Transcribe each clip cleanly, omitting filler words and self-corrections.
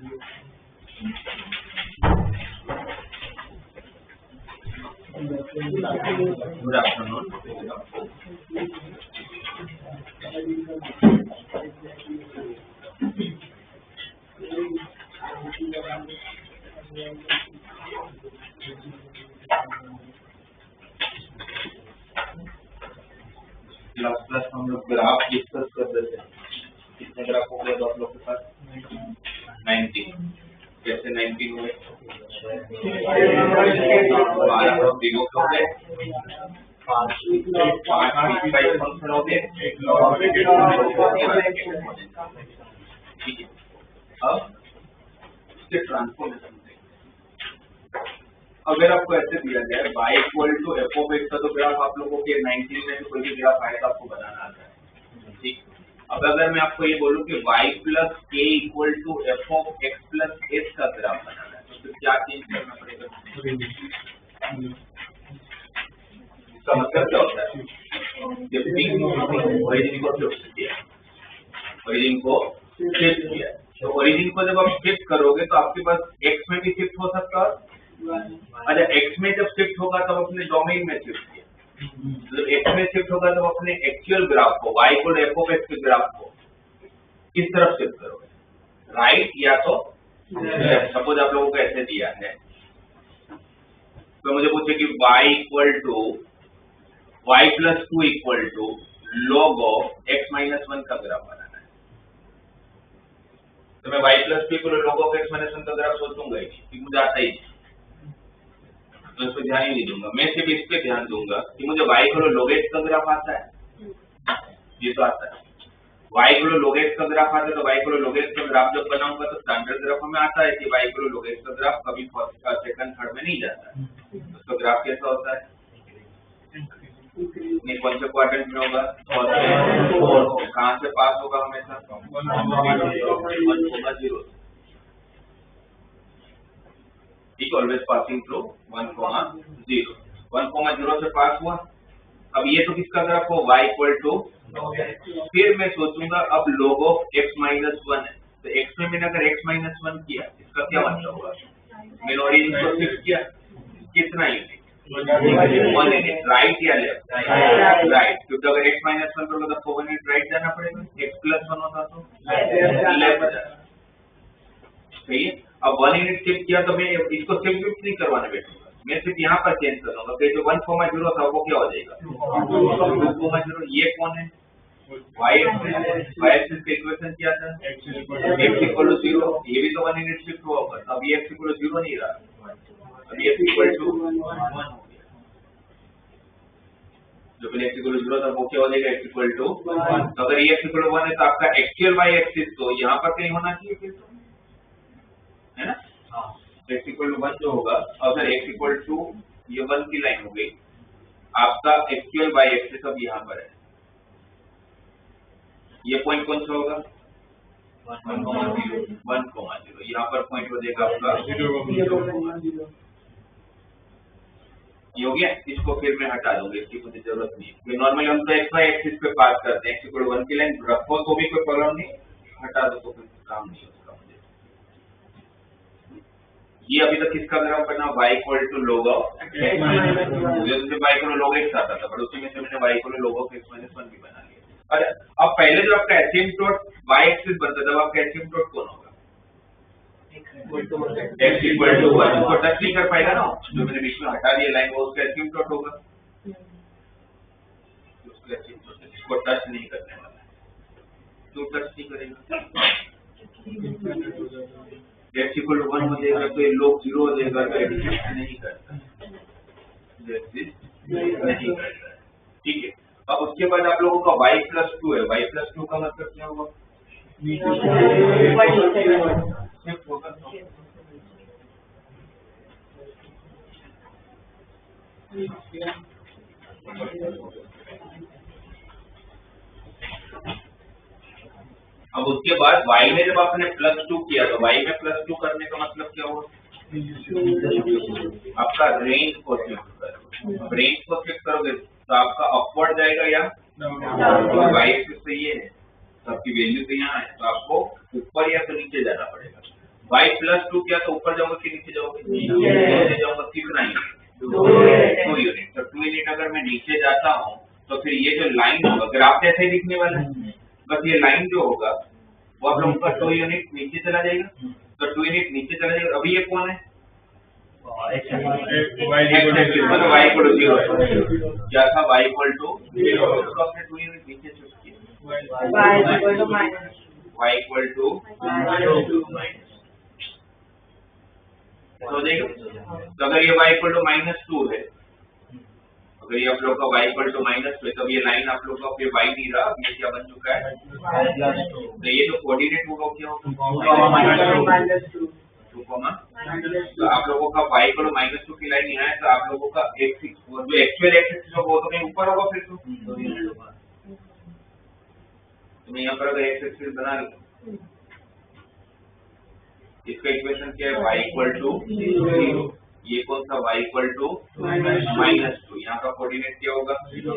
Good afternoon. Class हम लोग graph discuss कर रहे थे। कितने ग्राफ हो गए आप लोग के पास? 19। कैसे 19 हुए? 12 दिनों हो गए, 5 फंक्शन हो गए, ठीक है। अब इसके ट्रांसफॉर्मेशन अगर आपको ऐसे दिया जाए y equal to f of x का, तो ग्राफ आप लोगों के 19 में कोई भी ग्राफ आएगा आपको बनाना आता है, ठीक। अब अगर मैं आपको ये बोलूं कि y plus k equal to f of x plus s का ग्राफ बनाना है, तो फिर क्या चेंज करना पड़ेगा? इसका मतलब क्या होता है? ओरिजिन को शिफ्ट किया, ओरिजिन को शिफ्ट किया। तो ओरिजिन को जब आप शिफ्ट करोगे तो आपके पास एक्स में भी शिफ्ट हो सकता है। अच्छा, एक्स में जब शिफ्ट होगा तब अपने डोमेन में शिफ्ट किया, जब एक्स में शिफ्ट होगा तब अपने एक्चुअल ग्राफ को y equal F of x के ग्राफ को किस तरफ शिफ्ट करोगे? राइट या तो सपोज आप लोगों को ऐसे दिया है तो मुझे पूछे कि y equal to y plus 2 equal to log of x minus 1 का ग्राफ बनाना है, तो मैं y plus 2 equal log of x minus 1 का ग्राफ सोचूंगा ही नहीं, मुझे आता ही नहीं, तो इस पर ध्यान ही नहीं दूंगा। मैं सिर्फ इस पे ध्यान दूंगा कि मुझे y इक्वल log x का ग्राफ आता है, ये तो आता है। y इक्वल log x का ग्राफ आता है, तो y इक्वल log x का ग्राफ जब बनाऊंगा तो स्टैंडर्ड ग्राफ में आता है कि y इक्वल log x का ग्राफ कभी फर्स्ट का सेकंड थर्ड में नहीं जाता है। उसका ग्राफ कैसा होता है? नहीं, कौन से क्वाड्रेंट में होगा? फोर्थ। कहाँ से पास होगा? हमेशा 1,0। ठीक, ऑलवेज पासिंग थ्रू 1,0। 1,0 से पास हुआ। अब ये तो किसका ग्राफ हो? y इक्वल टू, फिर मैं सोचूंगा अब log ऑफ x माइनस 1 है, तो x में मैंने अगर x माइनस 1 किया, इसका क्या मतलब हुआ? मैंने ओरिजिन को शिफ्ट किया, कितना यूनिट? 1 यूनिट। राइट या लेफ्ट? राइट, क्योंकि अगर x माइनस 1 करोगे तो 4 यूनिट राइट जाना पड़ेगा, x प्लस 1 होता तो लेफ्ट जाना, सही है। अब 1 यूनिट शिफ्ट किया तो मैं इसको शिफ्ट नहीं करवाने बैठूंगा, मैं सिर्फ यहाँ पर चेंज कर दूंगा, तो जो 1,0 था वो क्या हो जाएगा? 2,0। ये कौन है? y एक्सिस का इक्वेशन क्या था? x equal to 0। ये भी तो 1 यूनिट शिफ्ट हुआ होगा, अब ये x इक्वल टू 0 नहीं रहा, अब ये x इक्वल टू 1 हो गया। जो पहले x इक्वल टू 0 था वो क्या हो जाएगा? x equal to 1। तो अगर ये x इक्वल टू 1 है तो आपका एक्चुअल y एक्सिस तो यहाँ पर कहीं होना चाहिए फिर तो, है ना? x इक्वल टू 1 जो होगा, अगर x इक्वल टू ये 1 की लाइन हो गई, आपका एक्चुअल y एक्सिस अब यहाँ पर है। ये पॉइंट कौन सा होगा? 1,0। यहाँ पर पॉइंट हो जाएगा आपका 0,0। ये हो गया। इसको फिर मैं हटा दूंगा, इसकी मुझे जरूरत नहीं है। नॉर्मली हम तो x y एक्सिस पे पास करते हैं, x इक्वल टू 1 की लाइन रखो तो भी कोई प्रॉब्लम नहीं, हटा दो तो फिर काम नहीं होगा मुझे। ये अभी तक किसका ग्राफ बना? y equal to log of x minus 1। मुझे तो y equal to log x आता था, पर उसी में से मैंने y equal to log of x minus 1 भी बना लिया। अरे अब पहले जो आपका एसिम्पटोट y एक्सिस बनता था, आपका एसिम्पटोट कौन होगा? x equal to 1। उसको टच नहीं कर पाएगा ना, जो मैंने बीच में हटा दिया लाइन, वो उसका एसिम्पटोट होगा, उसका एसिम्पटोट इसको टच नहीं करने वाला है। क्यों टच नहीं करेगा? x इक्वल टू 1 हो जाएगा तो ये log 0 हो जाएगा, तो एग्जिस्ट नहीं करता, एग्जिस्ट नहीं करता, ठीक है। अब उसके बाद आप लोगों का y प्लस 2 है, y प्लस 2 का मतलब क्या होगा? शिफ्ट होगा। अब उसके बाद y में जब आपने +2 किया तो y में +2 करने का मतलब क्या हुआ? आपका रेंज को शिफ्ट करो, रेंज को शिफ्ट करोगे तो आपका अपवर्ड जाएगा या y एक्सिस से ये है, तो आपकी वैल्यू तो यहाँ है, तो आपको ऊपर या तो नीचे जाना पड़ेगा। y+2 क्या तो ऊपर जाओगे कि नीचे जाओगे? नीचे जाऊंगा, कितना ही 2 यूनिट। तो 2 यूनिट अगर मैं नीचे जाता हूँ तो फिर ये जो लाइन होगा ग्राफ ऐसे ही दिखने वाला है, बस ये लाइन जो होगा वो आप लोगों का 2 यूनिट नीचे चला जाएगा। तो 2 यूनिट नीचे चला जाएगा। अभी ये कौन है? y इक्वल टू 0 है। क्या था? y इक्वल टू 0, उसको आपने 2 यूनिट नीचे शिफ्ट किया, y इक्वल टू हो जाएगा। तो अगर ये y इक्वल टू -2 है, अगर ये आप लोग का y इक्वल टू -2 है, तो ये लाइन आप लोग का ये y नहीं रहा, ये क्या बन चुका है? तो ये जो कोऑर्डिनेट होगा क्या होगा? 2, तो आप लोगों का y इक्वल टू -2 की लाइन यहाँ है, तो आप लोगों का x जो एक्चुअल एक्सिस होगा वो तो कहीं ऊपर होगा। फिर तो मैं यहाँ पर अगर x एक्सिस बना लूँ, इसका इक्वेशन क्या है? y equal to 0। ये कौन सा? y equal to -2। यहाँ का कोऑर्डिनेट क्या होगा? 0,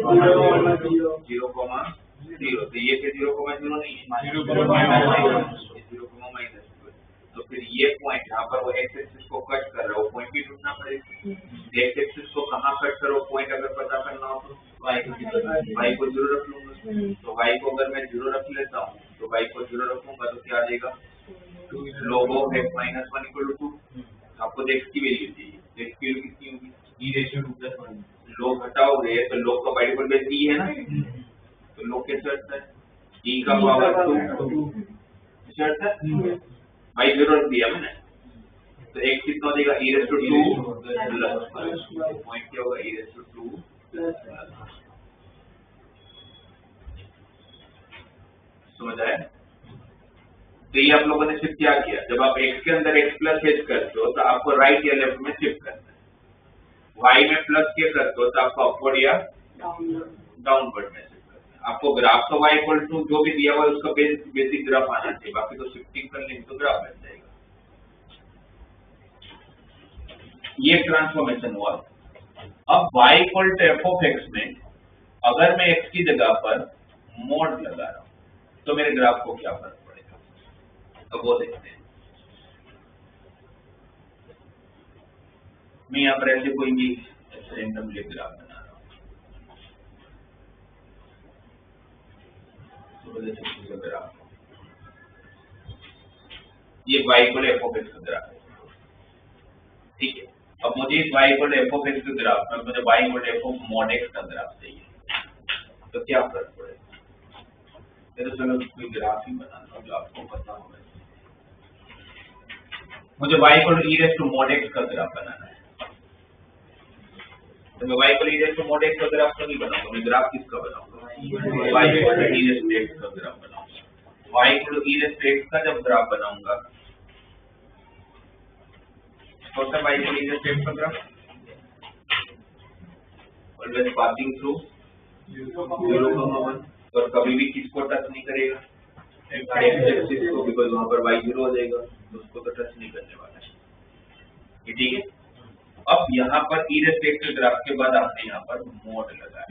0। तो ये फिर 0, 0 नहीं है, 0, -2। तो फिर ये पॉइंट यहाँ पर वो x एक्सिस को कट कर रहा है, वो पॉइंट भी ढूंढना पड़ेगा। x एक्सिस को कहाँ कट करो, पॉइंट अगर पता करना हो तो y को 0 रख लूंगा। तो y को अगर मैं 0 रख लेता हूँ, तो y को 0 रखूंगा तो क्या आ जाएगा? log of x - 1 equal to 2। आपको तो x की वैल्यू चाहिए, x की वैल्यू कितनी होगी? log हटाओगे तो log का बाई डिफॉल्ट बेस e है ना, तो log कैसे हटता है? e का पावर 2 कैसे हटता है? भाई 0 रख दिया मैंने, तो x कितना हो जाएगा? e⁻² प्लस पॉइंट क्या होगा? e⁻²। समझ आया? तो ये आप लोगों ने शिफ्ट क्या किया? जब आप x के अंदर x प्लस h करते हो तो आपको राइट या लेफ्ट में शिफ्ट करना है। y में प्लस के करते हो तो आपको अपवर्ड या डाउनवर्ड में शिफ्ट करना है। आपको ग्राफ तो y इक्वल टू जो भी दिया हुआ है उसका बेसिक ग्राफ आना चाहिए, बाकी तो शिफ्टिंग कर लेंगे तो ग्राफ बन जाएगा। ये ट्रांसफॉर्मेशन हुआ। अब y इक्वल टू f(x) में अगर मैं x की जगह पर मोड लगा रहा हूं तो मेरे ग्राफ को क्या फर्क पड़ेगा? तो वो देखते हैं। मैं यहाँ पर ऐसे कोई भी रैंडमली ग्राफ बना रहा हूँ, तो ग्राफ ये y इक्वल f(x) का ग्राफ है, ठीक है। अब मुझे इस y इक्वल f(x) के ग्राफ में मुझे y इक्वल f(mod(x) का ग्राफ चाहिए, तो क्या फर्क पड़ेगा? तो चलो कोई ग्राफ ही बनाता हूँ जो आपको पता होगा। मुझे y इक्वल e⁻mod(x) का ग्राफ बनाना है, तो मैं y इक्वल e⁻mod(x) का ग्राफ तो नहीं बनाऊंगा, मैं ग्राफ किसका बनाऊंगा? y इक्वल e⁻x का ग्राफ बनाऊंगा। y इक्वल e⁻x का जब ग्राफ बनाऊंगा तो y इक्वल e⁻x का ग्राफ ऑलवेज पासिंग थ्रू 0, 1 और कभी भी किसको टच नहीं करेगा? x एक्सिस को, बिकॉज़ वहां पर y 0 हो जाएगा, तो उसको तो टच नहीं करने वाला है, ठीक है। अब यहाँ पर e⁻x के ग्राफ के बाद आपने यहाँ पर मोड लगाया,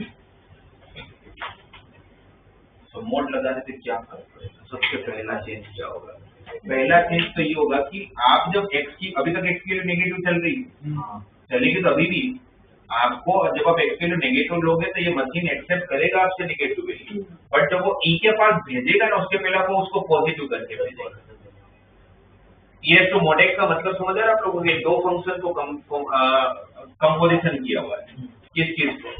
तो मोड लगाने से क्या फर्क पड़ेगा? सबसे पहला चेंज क्या होगा? पहला चेंज तो ये होगा कि आप जब x की, अभी तक x की वैल्यू नेगेटिव चल रही है, चलेगी तो अभी भी आपको, जब आप x की वैल्यू नेगेटिव लोगे तो ये मशीन एक्सेप्ट करेगा आपसे नेगेटिव वैल्यू, बट जब वो e के पास भेजेगा ना उसके पहले आपको उसको पॉजिटिव करके भेजेगा। ये तो mod(x) का मतलब समझ आ रहा है आप लोगों ने? दो फंक्शन को कंपोजिशन किया हुआ है, किस किस को?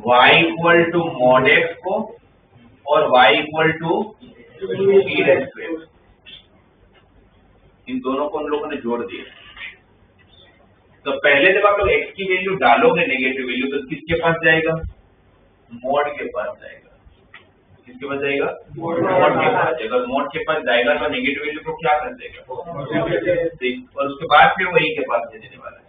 y इक्वल टू mod(x) को और y इक्वल टू e⁻x, इन दोनों को हम लोगों ने जोड़ दिया। तो पहले जब आप लोग x की वैल्यू डालोगे नेगेटिव वैल्यू, तो किसके पास जाएगा? मोड के पास जाएगा। किसके पास जाएगा? मोड के पास जाएगा। मोड के पास जाएगा तो नेगेटिव वैल्यू को क्या कर देगा? और उसके बाद फिर वही के पास भेजने वाला है,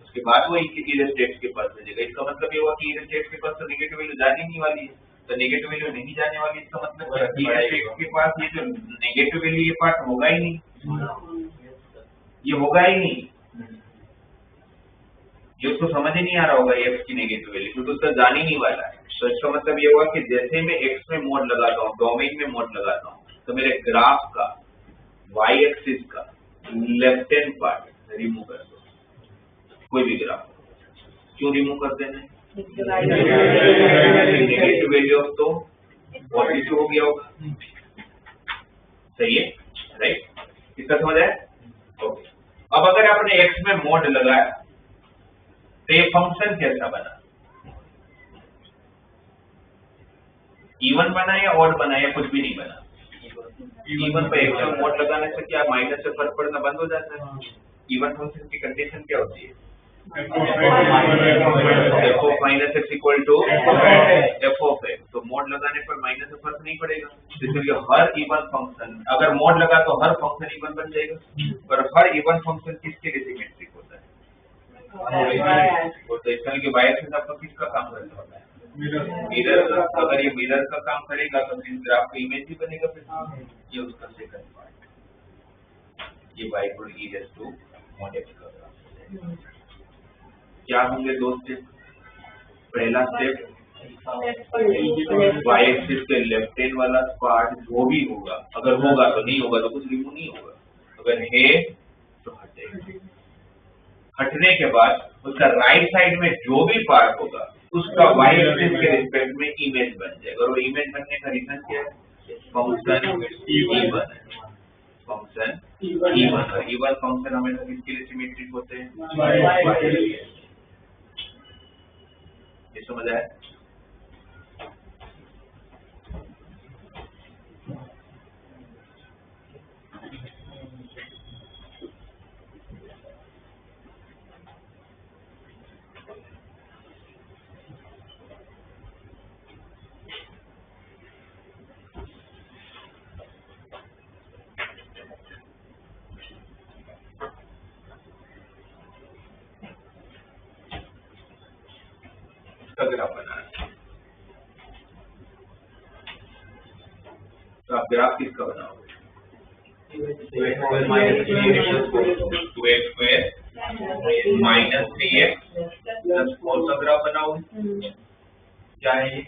उसके बाद वही e⁻x के पास भेजेगा। इसका मतलब ये हुआ कि e⁻x के पास तो नेगेटिव वैल्यू जाने नहीं वाली है, तो नेगेटिव वैल्यू नहीं जाने वाली, इसका मतलब e⁻x के पास ये जो नेगेटिव वैल्यू ये पार्ट होगा ही नहीं, ये होगा ही नहीं, ये उसको समझ ही नहीं आ रहा होगा x की नेगेटिव वैल्यू, क्योंकि उसका जान ही नहीं वाला है। तो इसका मतलब ये हुआ कि जैसे मैं x में मोड लगाता हूँ, डोमेन में मोड लगाता हूँ, तो मेरे ग्राफ का y एक्सिस का लेफ्ट हैंड पार्ट रिमूव कर दो, कोई भी ग्राफ। क्यों रिमूव कर देना? नेगेटिव वैल्यू ऑफ तो पॉजिटिव हो गया होगा, सही है, राइट? इसका समझ आया? ओके। अब अगर आपने x में मोड लगाया तो ये फंक्शन कैसा बना? इवन बना या ऑड बना या कुछ भी नहीं बना? इवन पे x में मोड लगाने से क्या माइनस से फर्क पड़ना बंद हो जाता है? इवन फंक्शन की कंडीशन क्या होती है? f of minus x equal to f of x। तो मोड लगाने पर माइनस से फर्क नहीं पड़ेगा, इसलिए हर इवन फंक्शन, अगर मोड लगा तो हर फंक्शन इवन बन जाएगा। पर हर इवन फंक्शन किसके लिए सिमेट्रिक होता है? तो इसका कि y एक्सिस आपका किसका काम करने वाला है? मिरर का। अगर ये मिरर का काम करेगा तो इस ग्राफ का इमेज भी बनेगा। फिर ये उसका सेकंड पार्ट, ये y equal e raise to mod x का ग्राफ। क्या होंगे दो स्टेप? पहला स्टेप y एक्सिस के लेफ्ट हैंड वाला पार्ट जो भी होगा, अगर होगा तो नहीं होगा तो कुछ रिमूव नहीं होगा, अगर है तो हटेगा। हटने के बाद उसका राइट साइड में जो भी पार्ट होगा उसका y एक्सिस के रिस्पेक्ट में इमेज बन जाएगा। और वो इमेज बनने का रीजन क्या है? फंक्शन इवन है, फंक्शन इवन है। इवन फंक्शन हमेशा किसके लिए सिमेट्रिक होते हैं? ये समझ आया? ग्राफ बनाना, तो आप ग्राफ किसका बनाओगे? 2x square minus 3x plus 4 का ग्राफ बनाओगे। क्या है ये?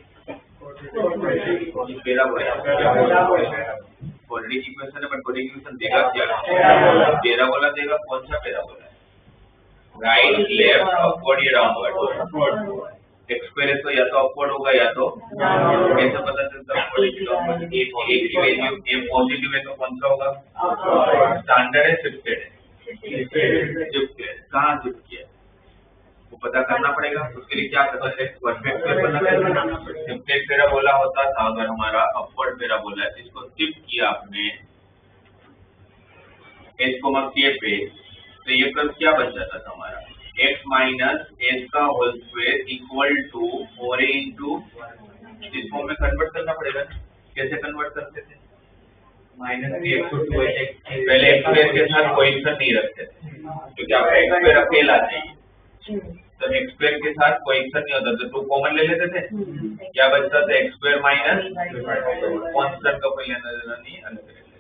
ऑलरेडी इक्वेशन है, बट कोई इक्वेशन देगा क्या? पैराबोला देगा। कौन सा पैराबोला है? राइट, लेफ्ट, अपवर्ड या डाउनवर्ड? एक्स स्क्वायर तो या तो अपवर्ड होगा या तो कैसे पता चलता है अपवर्ड की डाउनवर्ड? एक की वैल्यू ए पॉजिटिव है तो कौन सा होगा? स्टैंडर्ड है, शिफ्टेड है? शिफ्ट है। कहाँ शिफ्ट किया वो पता करना पड़ेगा। उसके लिए क्या करना है? परफेक्ट स्क्वायर पता करना पड़ेगा। शिफ्टेड पैराबोला होता था अगर हमारा अपवर्ड पैराबोला है, इसको शिफ्ट किया आपने h k पे, तो ये कर्व क्या बन जाता था हमारा? x माइनस एस का whole square equal to 4a into, इस फॉर्म में कन्वर्ट करना पड़ेगा। कैसे कन्वर्ट करते थे? माइनस 3x को 2x, पहले x स्क्वायर के साथ कोएफिशिएंट नहीं रखते थे क्योंकि आपका x स्क्वायर अकेला चाहिए, तो x स्क्वायर के साथ कोएफिशिएंट नहीं होता तो 2 कॉमन ले लेते थे। क्या बचता था? x स्क्वायर माइनस कांस्टेंट का कोई लेना देना नहीं, अलग ले लेते।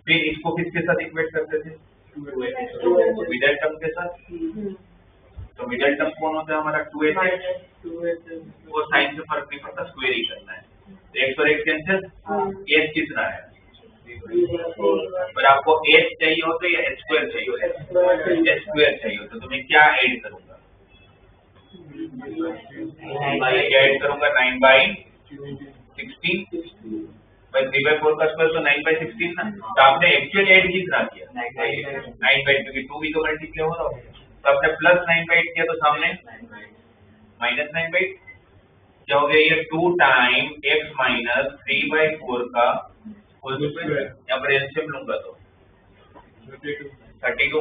फिर इसको किसके साथ इक्वेट करते थे? मिडिल टर्म के साथ। तो मिडिल टर्म कौन होता है हमारा? 2h। वो साइन से फर्क नहीं पड़ता, स्क्वायर ही करना है। तो x और x कैंसिल, h कितना है? पर आपको h चाहिए हो तो या h स्क्वायर चाहिए हो? h स्क्वायर चाहिए हो तो मैं क्या ऐड करूंगा? क्या ऐड करूंगा? 9/16 भाई 3/4 का स्क्वायर तो 9/16 ना। तो आपने एक्चुअली ऐड कितना किया? 9/8, क्योंकि 2 भी तो मल्टीप्लाई हो रहा है, तो आपने प्लस 9/8 किया तो सामने माइनस 9/8। क्या हो गया? ये 2 टाइम x माइनस 3/4 का होल स्क्वायर। यहाँ पर एलसीएम लूंगा तो 32